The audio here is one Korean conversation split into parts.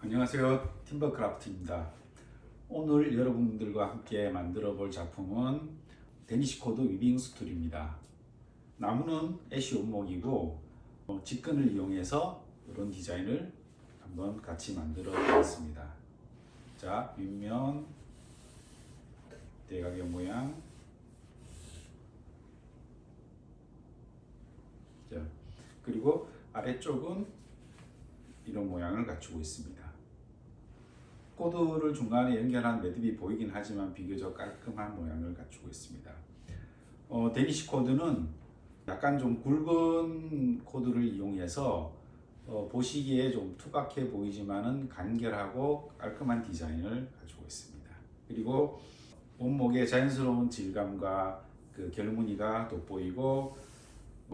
안녕하세요, 팀버크래프트입니다. 오늘 여러분들과 함께 만들어 볼 작품은 데니시 코드 위빙 스툴입니다. 나무는 애쉬 원목이고 직근을 이용해서 이런 디자인을 한번 같이 만들어 보겠습니다. 자, 윗면 대각의 모양, 자, 그리고 아래쪽은 이런 모양을 갖추고 있습니다. 코드를 중간에 연결한 매듭이 보이긴 하지만 비교적 깔끔한 모양을 갖추고 있습니다. 데니시 코드는 약간 좀 굵은 코드를 이용해서 보시기에 좀 투박해 보이지만은 간결하고 깔끔한 디자인을 가지고 있습니다. 그리고 원목의 자연스러운 질감과 그 결무늬가 돋보이고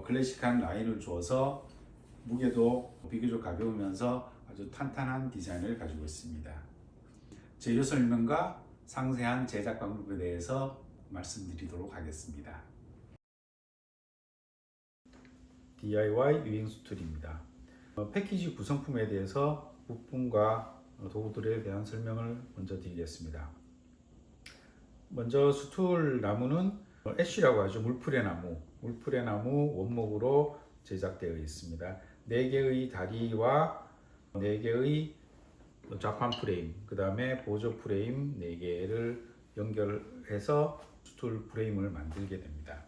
클래식한 라인을 주어서 무게도 비교적 가벼우면서 아주 탄탄한 디자인을 가지고 있습니다. 재료 설명과 상세한 제작 방법에 대해서 말씀드리도록 하겠습니다. DIY 유행 스툴입니다. 패키지 구성품에 대해서 부품과 도구들에 대한 설명을 먼저 드리겠습니다. 먼저 스툴 나무는 애쉬라고 하죠. 물풀의 나무 원목으로 제작되어 있습니다. 4개의 다리와 4개의 좌판 프레임, 그 다음에 보조 프레임 4개를 연결해서 스툴 프레임을 만들게 됩니다.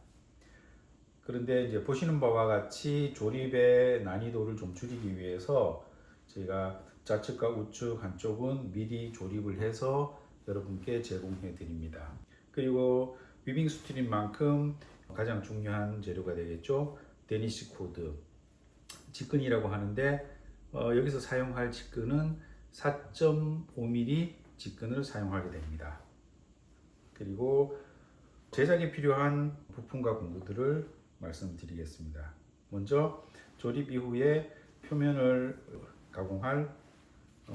그런데 이제 보시는 바와 같이 조립의 난이도를 좀 줄이기 위해서 제가 좌측과 우측 한쪽은 미리 조립을 해서 여러분께 제공해 드립니다. 그리고 위빙 스툴인 만큼 가장 중요한 재료가 되겠죠. 데니시 코드 직근이라고 하는데 여기서 사용할 직근은 4.5mm 직근을 사용하게 됩니다. 그리고 제작에 필요한 부품과 공구들을 말씀드리겠습니다. 먼저 조립 이후에 표면을 가공할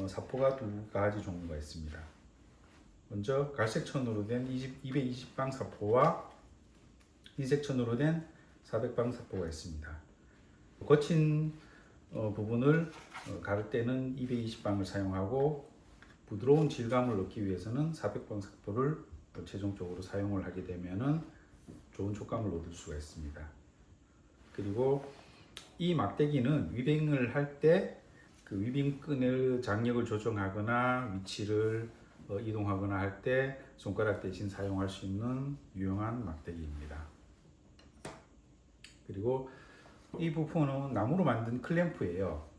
사포가 2가지 종류가 있습니다. 먼저 갈색 천으로 된 220방 사포와 희색 천으로 된 400방 사포가 있습니다. 거친 부분을 가를 때는 220방을 사용하고 부드러운 질감을 얻기 위해서는 400방 사포를 최종적으로 사용을 하게 되면은 좋은 촉감을 얻을 수가 있습니다. 그리고 이 막대기는 위빙을 할 때 그 위빙끈의 장력을 조정하거나 위치를 이동하거나 할 때 손가락 대신 사용할 수 있는 유용한 막대기입니다. 그리고 이 부품은 나무로 만든 클램프예요.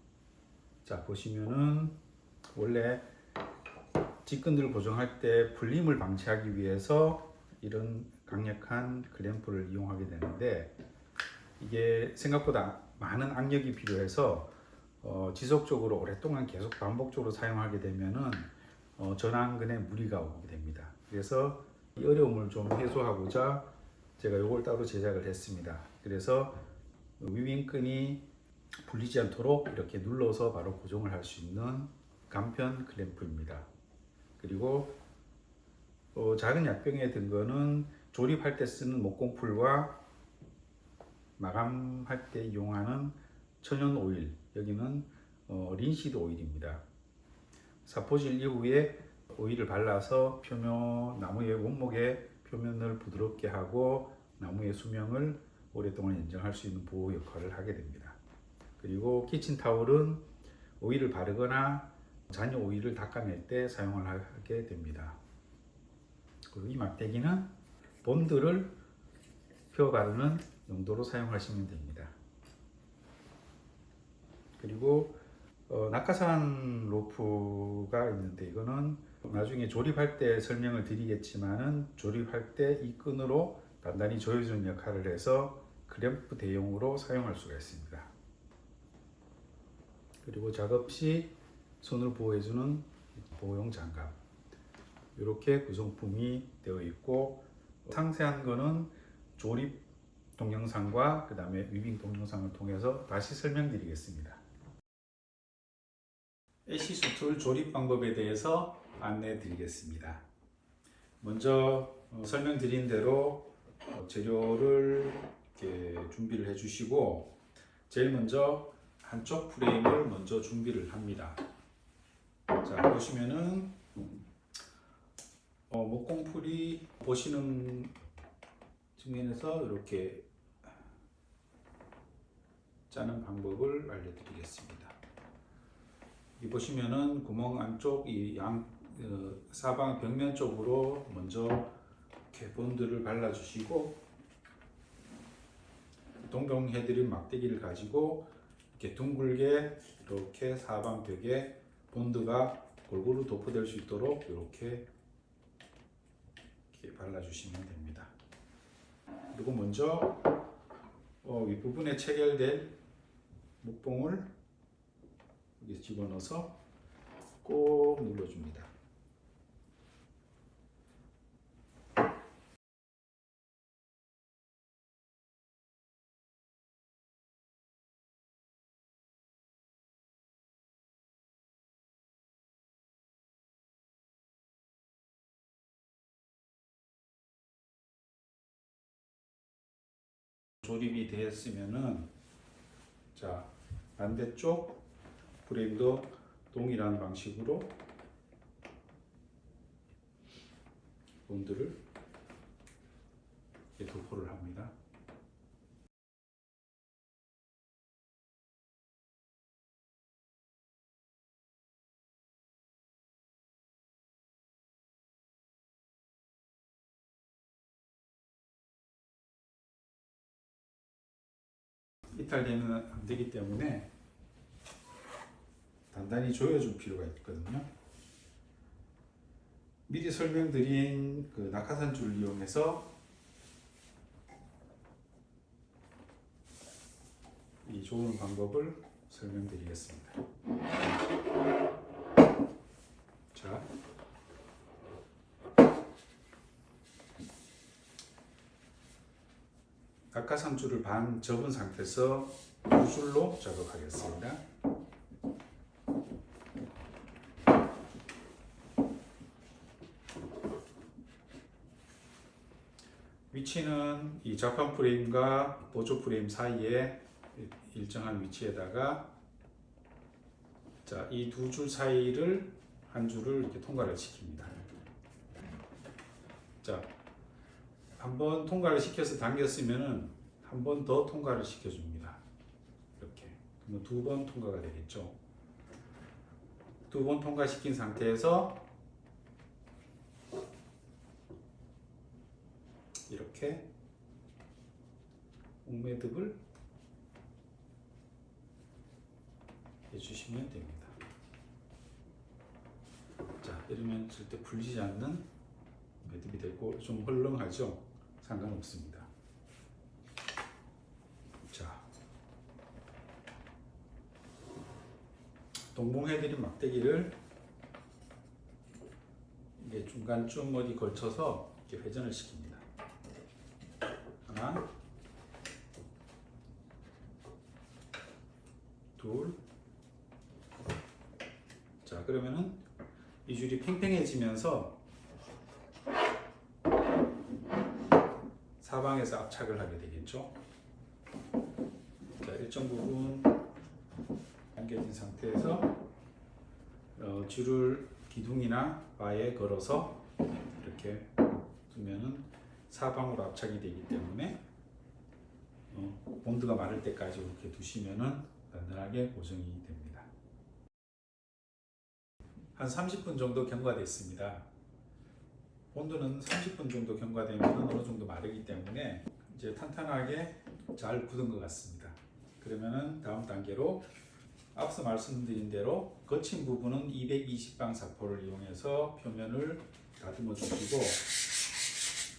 자, 보시면은 원래 직근들을 고정할 때 풀림을 방지하기 위해서 이런 강력한 클램프를 이용하게 되는데 이게 생각보다 많은 악력이 필요해서 지속적으로 오랫동안 계속 반복적으로 사용하게 되면은 전완근에 무리가 오게 됩니다. 그래서 이 어려움을 좀 해소하고자 제가 이걸 따로 제작을 했습니다. 그래서 위빙끈이 풀리지 않도록 이렇게 눌러서 바로 고정을 할 수 있는 간편 클램프입니다. 그리고 작은 약병에 든 거는 조립할 때 쓰는 목공풀과 마감할 때 이용하는 천연 오일, 여기는 린시드 오일입니다. 사포질 이후에 오일을 발라서 나무의 원목의 표면을 부드럽게 하고 나무의 수명을 오랫동안 연장할 수 있는 보호 역할을 하게 됩니다. 그리고 키친타올은 오일을 바르거나 잔여 오일을 닦아낼 때 사용을 하게 됩니다. 그리고 이 막대기는 본드를 펴 바르는 용도로 사용하시면 됩니다. 그리고 낙하산 로프가 있는데 이거는 나중에 조립할 때 설명을 드리겠지만은 조립할 때 이 끈으로 단단히 조여주는 역할을 해서 클램프 대용으로 사용할 수가 있습니다. 그리고 작업 시 손을 보호해주는 보호용 장갑, 이렇게 구성품이 되어 있고 상세한 거는 조립 동영상과 그 다음에 위빙 동영상을 통해서 다시 설명드리겠습니다. 애쉬 스툴 조립 방법에 대해서 안내 드리겠습니다. 먼저 설명드린 대로 재료를 이렇게 준비를 해 주시고 제일 먼저 한쪽 프레임을 먼저 준비를 합니다. 자, 자, 보시면은 목공풀이 보시는 측면에서 이렇게 짜는 방법을 알려드리겠습니다. 이 보시면은 구멍 안쪽 이 사방 벽면 쪽으로 먼저 이렇게 본드를 발라주시고, 동봉해드린 막대기를 가지고 이렇게 둥글게 이렇게 사방 벽에 본드가 골고루 도포될 수 있도록 이렇게 발라주시면 됩니다. 그리고 먼저 윗부분에 체결된 목봉을 여기 집어넣어서 꼭 눌러줍니다. 조립이 되었으면은, 자, 반대쪽 프레임도 동일한 방식으로 본드를 도포를 합니다. 이탈되면 안 되기 때문에 단단히 조여줄 필요가 있거든요. 미리 설명드린 그 낙하산 줄을 이용해서 이 조는 방법을 설명드리겠습니다. 자, 낙하산 줄을 반 접은 상태에서 두 줄로 작업하겠습니다. 위치는 이 자판 프레임과 보조 프레임 사이에 일정한 위치에다가, 자, 이 두 줄 사이를 한 줄을 이렇게 통과를 시킵니다. 자, 한번 통과를 시켜서 당겼으면은 한 번 더 통과를 시켜줍니다. 이렇게. 그러면 두 번 통과가 되겠죠. 두 번 통과시킨 상태에서 이렇게 옥매듭을 해주시면 됩니다. 자, 이러면 절대 풀리지 않는 매듭이 되고 좀 헐렁하죠? 상관없습니다. 자, 동봉해드린 막대기를 이게 중간쯤 어디 걸쳐서 이렇게 회전을 시킵니다. 하나, 둘. 자, 그러면은 이 줄이 팽팽해지면서 사방에서 압착을 하게 되겠죠. 자, 일정 부분 당겨진 상태에서 줄을 기둥이나 바에 걸어서 이렇게 두면은 사방으로 압착이 되기 때문에 본드가 마를 때까지 이렇게 두시면은 단단하게 고정이 됩니다. 한 30분 정도 경과됐습니다. 본드는 30분 정도 경과되면 어느 정도 마르기 때문에 이제 탄탄하게 잘 굳은 것 같습니다. 그러면은 다음 단계로 앞서 말씀드린 대로 거친 부분은 220방 사포를 이용해서 표면을 다듬어 주시고,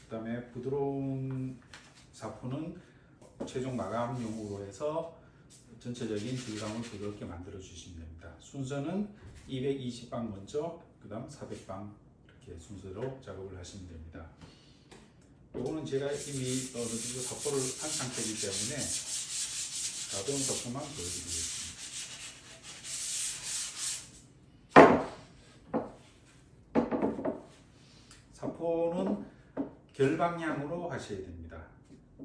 그 다음에 부드러운 사포는 최종 마감용으로 해서 전체적인 질감을 부드럽게 만들어 주시면 됩니다. 순서는 220방 먼저, 그 다음 400방 이렇게 순서로 작업을 하시면 됩니다. 요거는 제가 이미 어느 정도 사포를 한 상태이기 때문에 가벼운 사포만 보여드리겠습니다. 사포는 결 방향으로 하셔야 됩니다.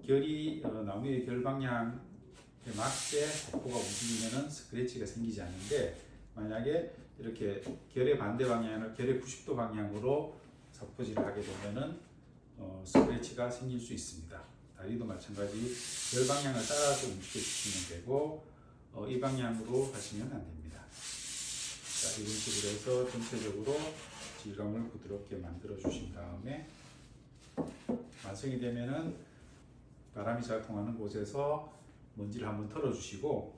결이 나무의 결 방향에 맞게 사포가 움직이면은 스크래치가 생기지 않는데, 만약에 이렇게 결의 반대 방향을 결의 90도 방향으로 사포질을 하게 되면은 스크래치가 생길 수 있습니다. 다리도 마찬가지 결 방향을 따라서 움직여 주시면 되고 이 방향으로 하시면 안 됩니다. 자, 이런 식으로 해서 전체적으로 질감을 부드럽게 만들어 주신 다음에 완성이 되면은 바람이 잘 통하는 곳에서 먼지를 한번 털어 주시고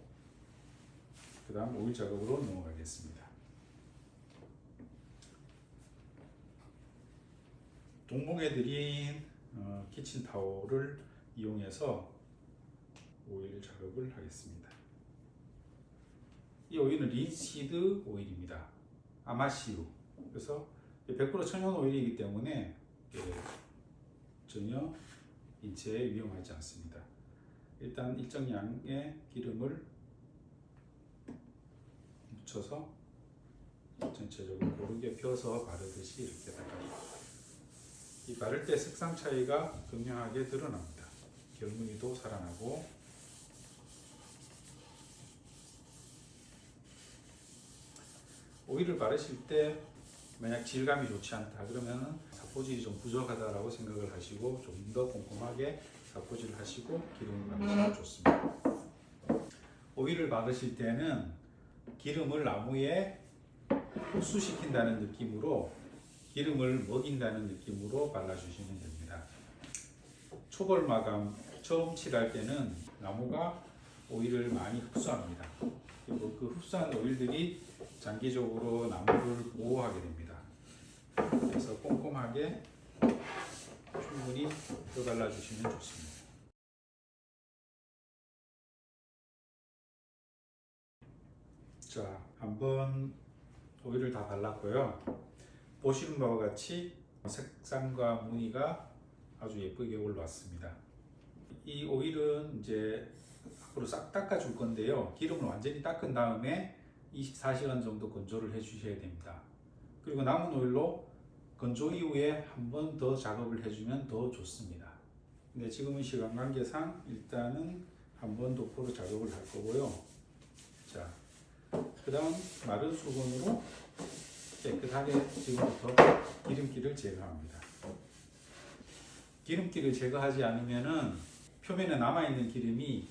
그 다음 오일 작업으로 넘어가겠습니다. 동봉해 드린 키친타올을 이용해서 오일 작업을 하겠습니다. 이 오일은 린시드 오일입니다. 아마시우. 그래서 100% 천연 오일이기 때문에 전혀 인체에 위험하지 않습니다. 일단 일정 양의 기름을 묻혀서 전체적으로 고르게 펴서 바르듯이 이렇게 닦아줍니다. 이 바를 때 색상 차이가 극명하게 드러납니다. 결무늬도 살아나고 오일을 바르실 때 만약 질감이 좋지 않다 그러면 사포질이 좀 부족하다라고 생각을 하시고 좀 더 꼼꼼하게 사포질을 하시고 기름을 바르시면 좋습니다. 오일을 바르실 때는 기름을 나무에 흡수시킨다는 느낌으로 기름을 먹인다는 느낌으로 발라주시면 됩니다. 초벌 마감 처음 칠할 때는 나무가 오일을 많이 흡수합니다. 그리고 그 흡수한 오일들이 장기적으로 나무를 보호하게 됩니다. 그래서 꼼꼼하게 충분히 펴발라 주시면 좋습니다. 자, 한번 오일을 다 발랐고요. 보시는 바와 같이 색상과 무늬가 아주 예쁘게 올라왔습니다. 이 오일은 이제 앞으로 싹 닦아 줄 건데요. 기름을 완전히 닦은 다음에 24시간 정도 건조를 해 주셔야 됩니다. 그리고 남은 오일로 건조 이후에 한 번 더 작업을 해주면 더 좋습니다. 근데 지금은 시간 관계상 일단은 한 번 도포로 작업을 할 거고요. 자, 그 다음 마른 수건으로 깨끗하게 지금부터 기름기를 제거합니다. 기름기를 제거하지 않으면은 표면에 남아있는 기름이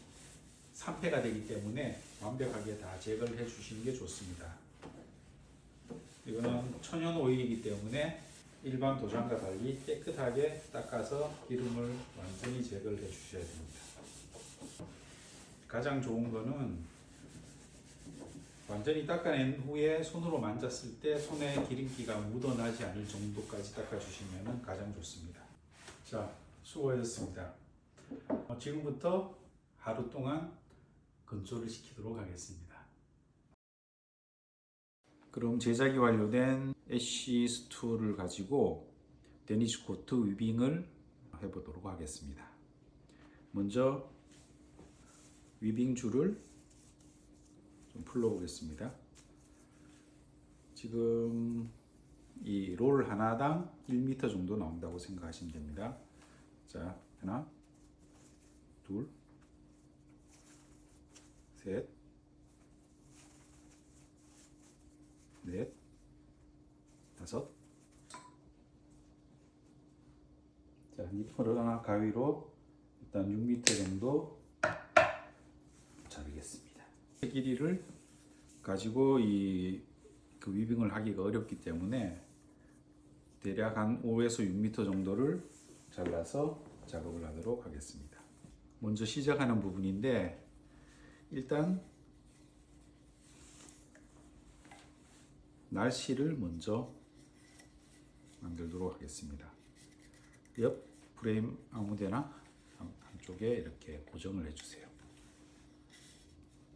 산패가 되기 때문에 완벽하게 다 제거를 해 주시는 게 좋습니다. 이거는 천연 오일이기 때문에 일반 도장과 달리 깨끗하게 닦아서 기름을 완전히 제거를 해 주셔야 됩니다. 가장 좋은 거는 완전히 닦아낸 후에 손으로 만졌을 때 손에 기름기가 묻어나지 않을 정도까지 닦아주시면 가장 좋습니다. 자, 수고하셨습니다. 지금부터 하루 동안 건조를 시키도록 하겠습니다. 그럼 제작이 완료된 애쉬 스툴을 가지고 데니쉬 코트 위빙을 해보도록 하겠습니다. 먼저 위빙 줄을 좀 풀러보겠습니다. 지금 이 롤 하나당 1m 정도 나온다고 생각하시면 됩니다. 자, 하나, 둘, 셋, 넷, 다섯. 자, 니퍼나 가위로 일단 6m 정도 자르겠습니다. 길이를 가지고 그 위빙을 하기가 어렵기 때문에 대략 한 5에서 6m 정도를 잘라서 작업을 하도록 하겠습니다. 먼저 시작하는 부분인데 일단 날씨를 먼저 만들도록 하겠습니다. 옆 프레임 아무데나 한쪽에 이렇게 고정을 해주세요.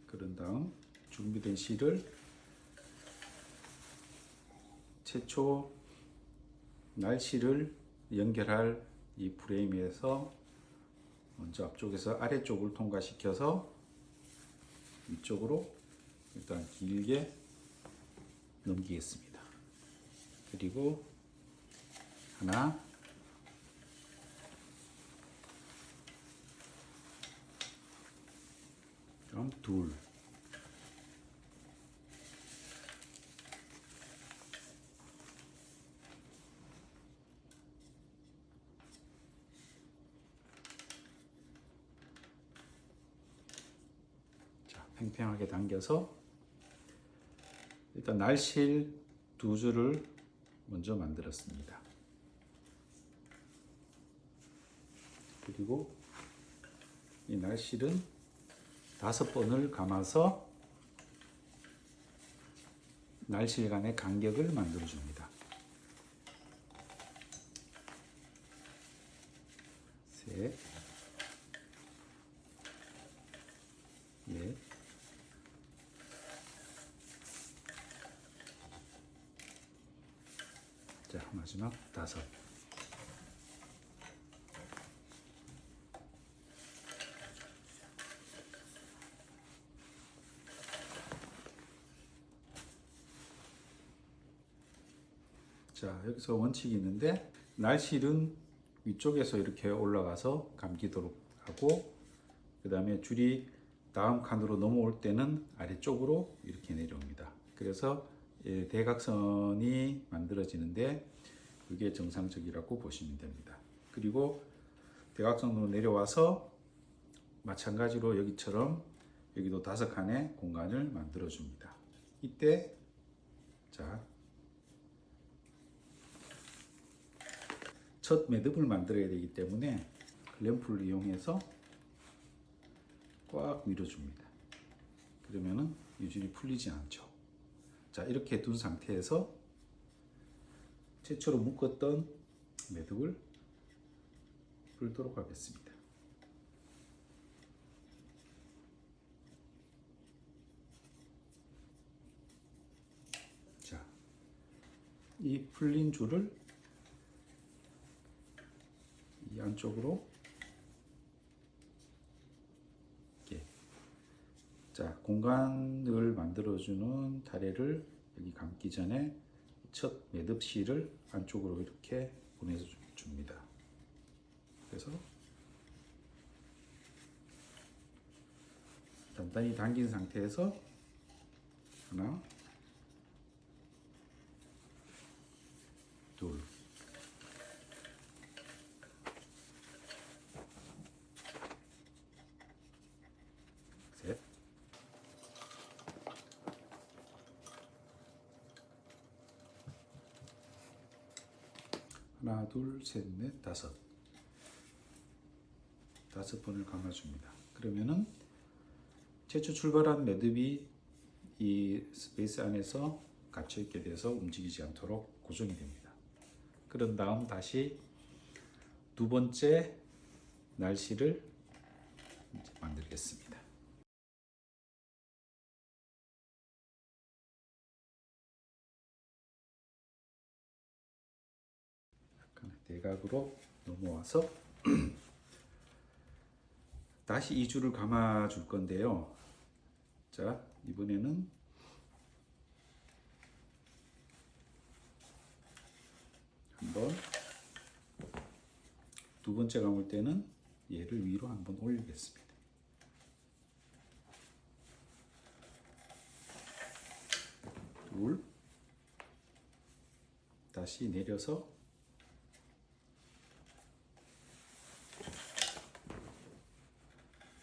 그런 다음 준비된 실을 최초 날씨를 연결할 이 프레임에서 먼저 앞쪽에서 아래쪽을 통과시켜서 이쪽으로 일단 길게 넘기겠습니다. 그리고 하나, 그럼 둘, 팽팽하게 당겨서 일단 날실 2줄을 먼저 만들었습니다. 그리고 이 날실은 5번을 감아서 날실 간의 간격을 만들어 줍니다. 셋, 넷, 자, 마지막 5. 자, 여기서 원칙이 있는데 날실은 위쪽에서 이렇게 올라가서 감기도록 하고, 그 다음에 줄이 다음 칸으로 넘어올 때는 아래쪽으로 이렇게 내려옵니다. 그래서 대각선이 만들어지는데 그게 정상적이라고 보시면 됩니다. 그리고 대각선으로 내려와서 마찬가지로 여기처럼 여기도 5칸의 공간을 만들어 줍니다. 이때 자, 첫 매듭을 만들어야 되기 때문에 클램프를 이용해서 꽉 밀어줍니다. 그러면은 이 줄이 풀리지 않죠. 자, 이렇게 둔 상태에서 최초로 묶었던 매듭을 풀도록 하겠습니다. 자, 이 풀린 줄을 이 안쪽으로 이렇게, 자, 공간을 만들어주는 다리를 여기 감기 전에 첫 매듭실을 안쪽으로 이렇게 보내줍니다. 그래서 단단히 당긴 상태에서 하나, 둘, 셋, 하나, 둘, 셋, 넷, 5. 5번을 감아줍니다. 그러면은 최초 출발한 매듭이 이 스페이스 안에서 갇혀 있게 돼서 움직이지 않도록 고정이 됩니다. 그런 다음 다시 2번째 날실을 만들겠습니다. 약간 대각으로 넘어와서 다시 이 줄을 감아 줄 건데요. 자, 이번에는 한번, 2번째 감을 때는 얘를 위로 한번 올리겠습니다. 둘, 다시 내려서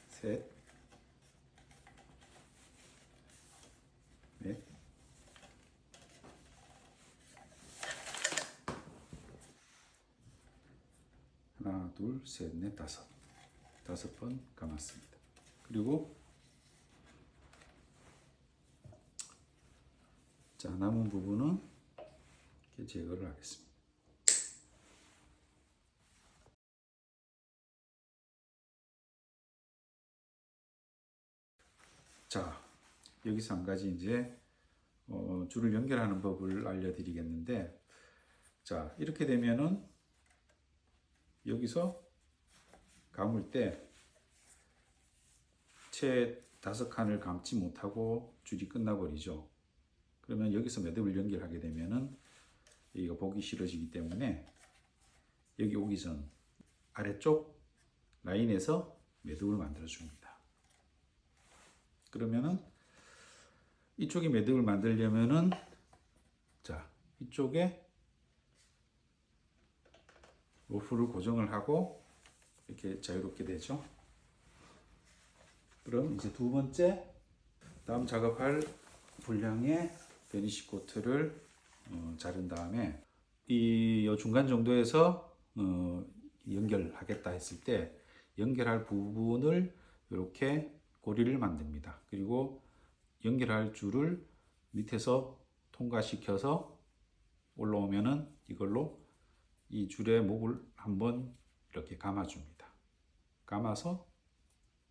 셋, 넷, 하나, 둘, 셋, 넷, 5. 5번 감았습니다. 그리고 자, 남은 부분은 이렇게 제거를 하겠습니다. 자, 여기서 한 가지 이제 줄을 연결하는 법을 알려드리겠는데, 자, 이렇게 되면은 여기서 감을 때 채 5칸을 감지 못하고 줄이 끝나버리죠. 그러면 여기서 매듭을 연결하게 되면은 여기가 보기 싫어지기 때문에 여기 오기 전 아래쪽 라인에서 매듭을 만들어 줍니다. 그러면은 이쪽에 매듭을 만들려면은 자, 이쪽에 로프를 고정을 하고 이렇게 자유롭게 되죠. 그럼 이제 2번째 다음 작업할 분량의 베니시 코트를 자른 다음에 이 중간 정도에서 연결하겠다 했을 때 연결할 부분을 이렇게 고리를 만듭니다. 그리고 연결할 줄을 밑에서 통과시켜서 올라오면은 이걸로 이 줄의 목을 한번 이렇게 감아줍니다. 감아서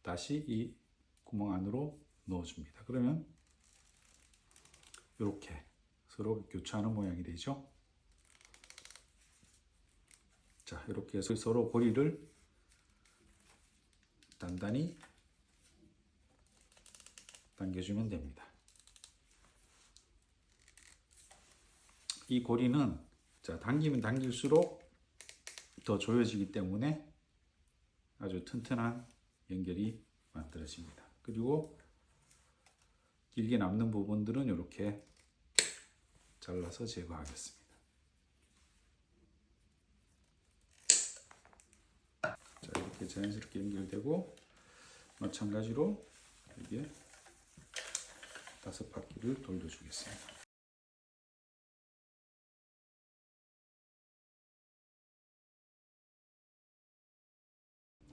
다시 이 구멍 안으로 넣어줍니다. 그러면 이렇게 서로 교차하는 모양이 되죠. 자, 이렇게 해서 서로 고리를 단단히 당겨주면 됩니다. 이 고리는 자, 당기면 당길수록 더 조여지기 때문에 아주 튼튼한 연결이 만들어집니다. 그리고 길게 남는 부분들은 이렇게 잘라서 제거하겠습니다. 자, 이렇게 자연스럽게 연결되고 마찬가지로 이게 5바퀴를 돌려주겠습니다.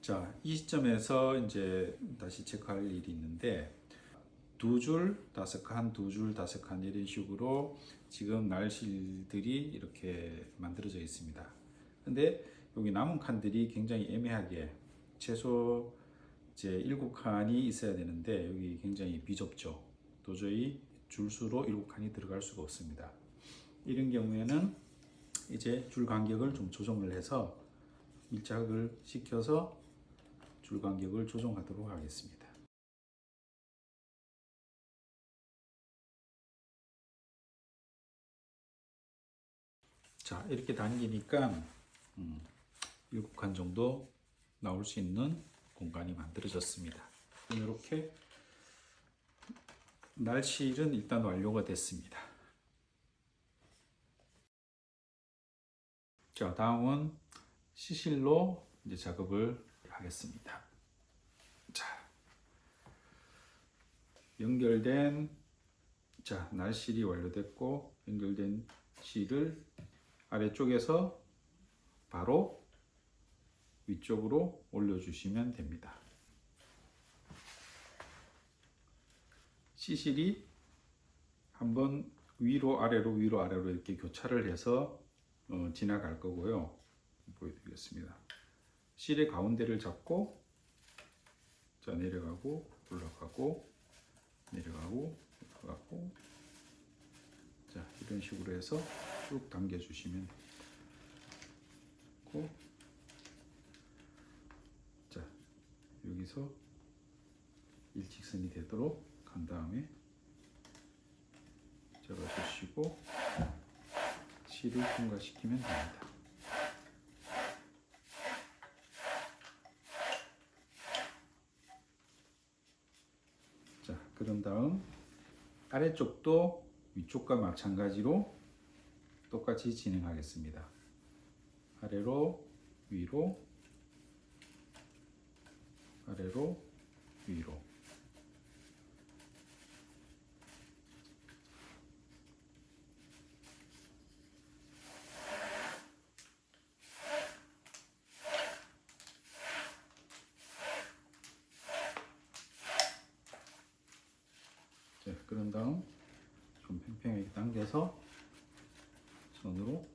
자, 이 시점에서 이제 다시 체크할 일이 있는데 2줄, 5칸, 2줄, 5칸 이런 식으로 지금 날실들이 이렇게 만들어져 있습니다. 근데 여기 남은 칸들이 굉장히 애매하게 최소 이제 7칸이 있어야 되는데 여기 굉장히 비좁죠. 도저히 줄수로 7칸이 들어갈 수가 없습니다. 이런 경우에는 이제 줄 간격을 좀 조정을 해서 밀착을 시켜서 줄 간격을 조정하도록 하겠습니다. 자, 이렇게 당기니까 7칸 정도 나올 수 있는 공간이 만들어졌습니다. 이렇게 날실은 일단 완료가 됐습니다. 자, 다음은 시실로 이제 작업을 하겠습니다. 자, 연결된 날실이 완료됐고 연결된 실을 아래쪽에서 바로 위쪽으로 올려주시면 됩니다. 시실이 한번 위로 아래로 위로 아래로 이렇게 교차를 해서 지나갈 거고요. 보여드리겠습니다. 실의 가운데를 잡고 자, 내려가고 올라가고 내려가고 올라가고 자, 이런 식으로 해서 쭉 당겨 주시면 되고 자, 여기서 일직선이 되도록 간 다음에 잡아주시고 실을 통과시키면 됩니다. 자, 그런 다음 아래쪽도 위쪽과 마찬가지로 똑같이 진행하겠습니다. 아래로 위로 아래로 위로 자, 그런 다음 좀 팽팽하게 당겨서 손으로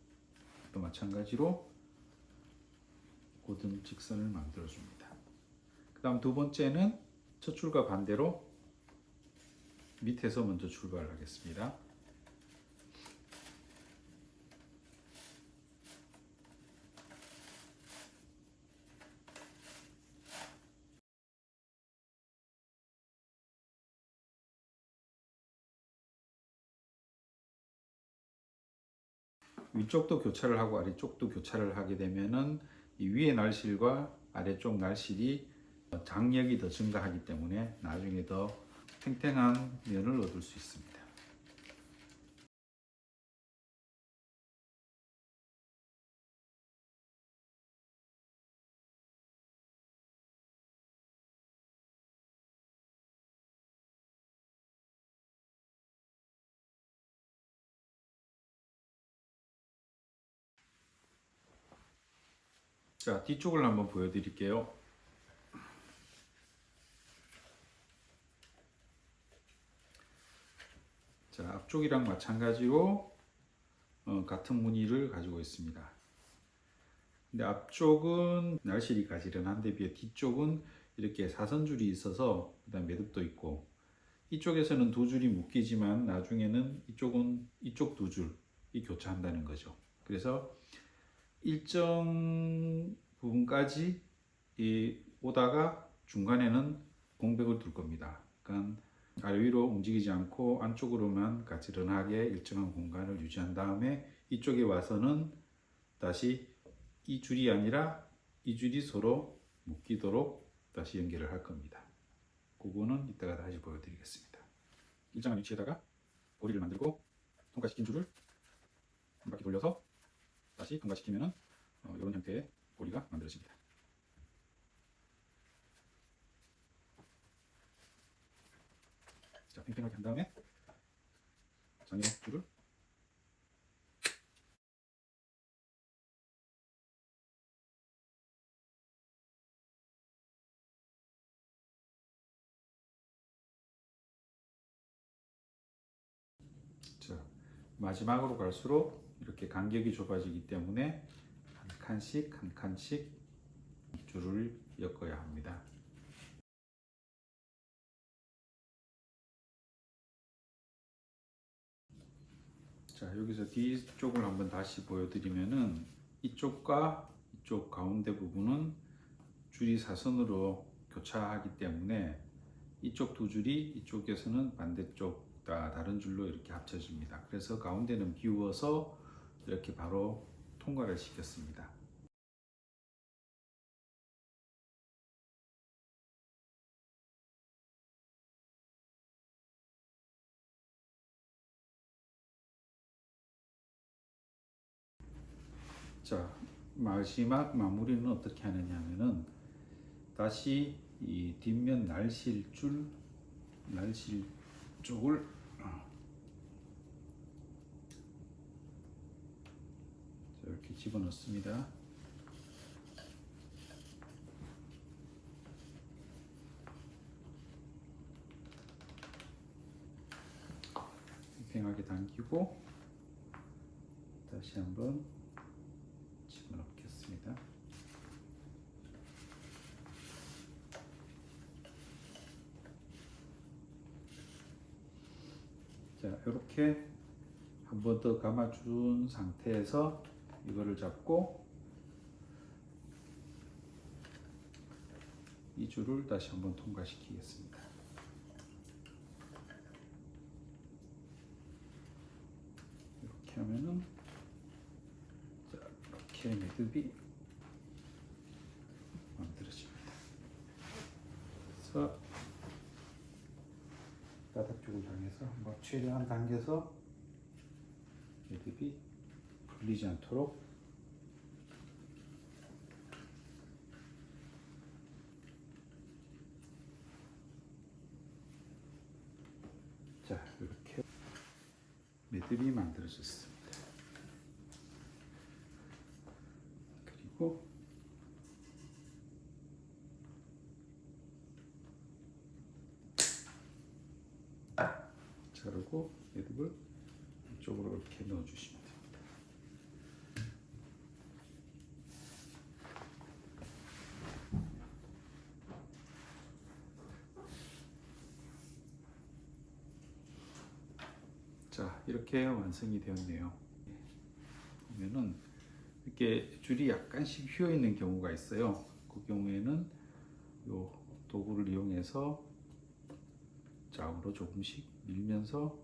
또 마찬가지로 곧은 직선을 만들어 줍니다. 그 다음 두 번째는 첫 줄과 반대로 밑에서 먼저 출발하겠습니다. 위쪽도 교차를 하고 아래쪽도 교차를 하게 되면은 이 위의 날실과 아래쪽 날실이 장력이 더 증가하기 때문에 나중에 더 탱탱한 면을 얻을 수 있습니다. 자, 뒤쪽을 한번 보여드릴게요. 자, 앞쪽이랑 마찬가지로 같은 무늬를 가지고 있습니다. 근데 앞쪽은 날실이 가지런한데 비해 뒤쪽은 이렇게 사선줄이 있어서 그다음 매듭도 있고, 이쪽에서는 두 줄이 묶이지만 나중에는 이쪽은 이쪽 두 줄이 교차한다는 거죠. 그래서 일정 부분까지 오다가 중간에는 공백을 둘 겁니다. 그러니까 아래 위로 움직이지 않고 안쪽으로만 가지런하게 일정한 공간을 유지한 다음에 이쪽에 와서는 다시 이 줄이 아니라 이 줄이 서로 묶이도록 다시 연결을 할 겁니다. 그거는 이따가 다시 보여드리겠습니다. 일정한 위치에다가 고리를 만들고 통과시킨 줄을 한 바퀴 돌려서 다시 통과시키면은 이런 형태의 고리가 만들어집니다. 자, 팽팽하게 한 다음에 장애 줄을 자, 마지막으로 갈수록 이렇게 간격이 좁아지기 때문에 한 칸씩 한 칸씩 줄을 엮어야 합니다. 자, 여기서 뒤쪽을 한번 다시 보여드리면은 이쪽과 이쪽 가운데 부분은 줄이 사선으로 교차하기 때문에 이쪽 두 줄이 이쪽에서는 반대쪽 다른 줄로 이렇게 합쳐집니다. 그래서 가운데는 비워서 이렇게 바로 통과를 시켰습니다. 자, 마지막 마무리는 어떻게 하느냐 하면은 다시 이 뒷면 날실 쪽을 이렇게 집어넣습니다. 팽팽하게 당기고 다시 한번 집어넣겠습니다. 자, 이렇게 한 번 더 감아준 상태에서 이거를 잡고 이 줄을 다시 한번 통과시키겠습니다. 이렇게 하면은 자, 이렇게 매듭이 만들어집니다. 그래서 바닥 쪽을 향해서 한번 최대한 당겨서 매듭이 풀리지 않도록 자, 이렇게 매듭이 만들어졌습니다. 그리고 자르고 매듭을 이쪽으로 이렇게 넣어주시면 됩니다. 자, 이렇게 완성이 되었네요. 보면은 이렇게 줄이 약간씩 휘어 있는 경우가 있어요. 그 경우에는 요 도구를 이용해서 좌우로 조금씩 밀면서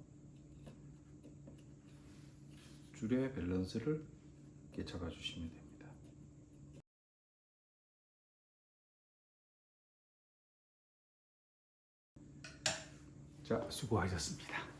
줄의 밸런스를 이렇게 잡아 주시면 됩니다. 자, 수고하셨습니다.